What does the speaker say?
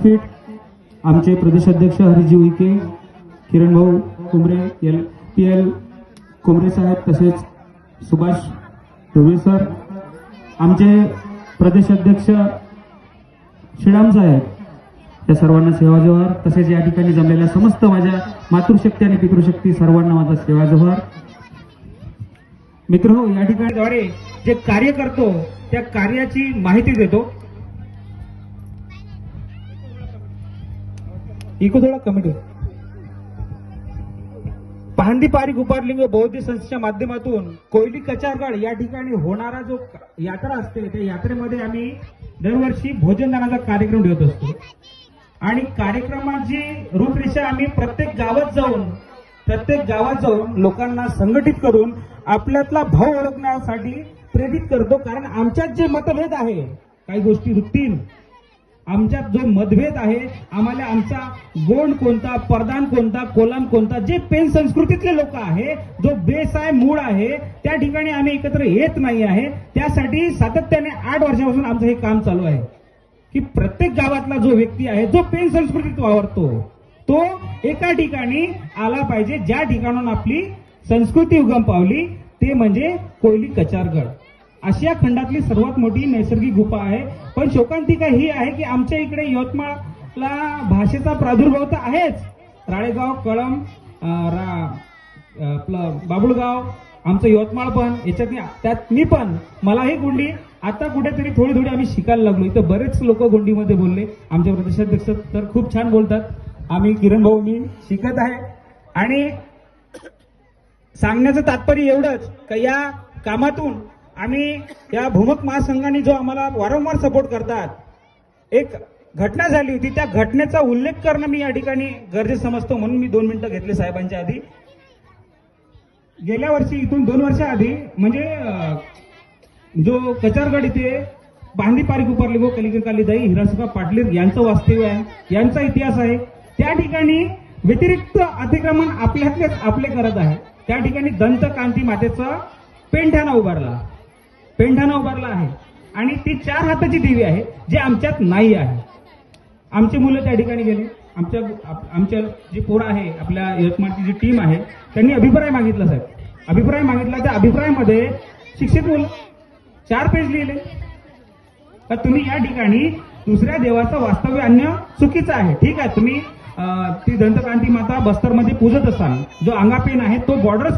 विद्यापीठ, आमचे प्रदेशाध्यक्ष हरिजी उईके, किरण भाऊ कुमरे, PL कुमरे साहेब, तसेच सुभाष ढोबळे सर, आमचे प्रदेशाध्यक्ष श्रीराम साहेब, या सर्वांना सेवा जोहार. तसेच या ठिकाणी जमलेल्या समस्त माझ्या मातृशक्ती आणि पितृशक्ती सर्वांना माझा सेवा जोहार. मित्र हो, या ठिकाणी द्वारे जे कार्य करतो त्या कार्याची माहिती देतो. इको थोडा कमी ठेव. पहांदी पारी गुपारलिंग बौद्ध संस्थेच्या माध्यमातून कोयली कचारगड या ठिकाणी होणारा जो यात्रा असते, त्या यात्रेमध्ये आम्ही दरवर्षी भोजनदानाचा कार्यक्रम ठेवत असतो. आणि कार्यक्रमाची रूपरेषा आम्ही प्रत्येक गावात जाऊन लोकांना संघटित करून आपल्यातला भाव ओळखण्यासाठी प्रेरित करतो. कारण आमच्यात जे मतभेद आहे, काही गोष्टी रुटीन, आमच्यात जो मतभेद आहे, आम्हाला आमचा गोंड कोणता, परदान कोणता, कोलाम कोणता, जे पेन संस्कृतीतले लोक आहे, जो बेस आहे, मूळ आहे, त्या ठिकाणी आम्ही एकत्र येत नाही आहे. त्यासाठी सातत्याने 8 वर्षापासून आमचं हे काम चालू आहे की प्रत्येक गावातला जो व्यक्ती आहे, जो पेन संस्कृतीत वावरतो, तो एका ठिकाणी आला पाहिजे, ज्या ठिकाणून आपली संस्कृती उगम पावली, ते म्हणजे कोयली कचारगड. आशिया खंडातली सर्वात मोठी नैसर्गिक गुफा आहे. पण शोकांतिका ही आहे की आमच्या इकडे यवतमाळला भाषेचा प्रादुर्भाव तर आहेच. राळेगाव, कळंब, आपलं बाबुळगाव, आमचं यवतमाळ पण, त्यात मी पण, मला ही गोंडी आता कुठेतरी थोडी आम्ही शिकायला लागलो. इथं बरेच लोक गोंडीमध्ये बोलले. आमच्या प्रदेशाध्यक्ष तर खूप छान बोलतात. आम्ही किरण भाऊ, मी शिकत आहे. आणि सांगण्याचं तात्पर्य एवढंच की या कामातून आम्ही, या भूमक महासंघाने जो आम्हाला वारंवार सपोर्ट करतात, एक घटना झाली होती, त्या घटनेचा उल्लेख करणं मी या ठिकाणी गरजेचं समजतो. म्हणून मी 2 मिनिटं घेतले साहेबांच्या आधी. गेल्या वर्षी, इथून 2 वर्षाआधी, म्हणजे जो कचारगड इथे बांदी पारिक उपारले गो कलिकर कालीदाई हिरासुका पाटलीर यांचं वास्तव्य आहे, यांचा इतिहास आहे. त्या ठिकाणी व्यतिरिक्त अतिक्रमण आपल्यातलेच आपले करत आहे. त्या ठिकाणी दंत कांती मातेचा पेंढाणा उभारला आहे. आणि ती 4 हाताची देवी आहे, जे आमच्यात नाही आहे. आमची मुलं त्या ठिकाणी गेली. आमच्या जी पोरं आहे, आपल्या यवतमाळची जी टीम आहे, त्यांनी अभिप्राय मागितला साहेब. अभिप्राय मागितला. त्या अभिप्रायामध्ये शिक्षित मुलं 4 पेज लिहिले तर तुम्ही या ठिकाणी दुसऱ्या देवाचं वास्तव्य आणणं चुकीचं आहे. ठीक आहे, तुम्ही ती दंतकांती माता बस्तरमध्ये पूजत असाल, जो अंगापेन आहे तो बॉर्डर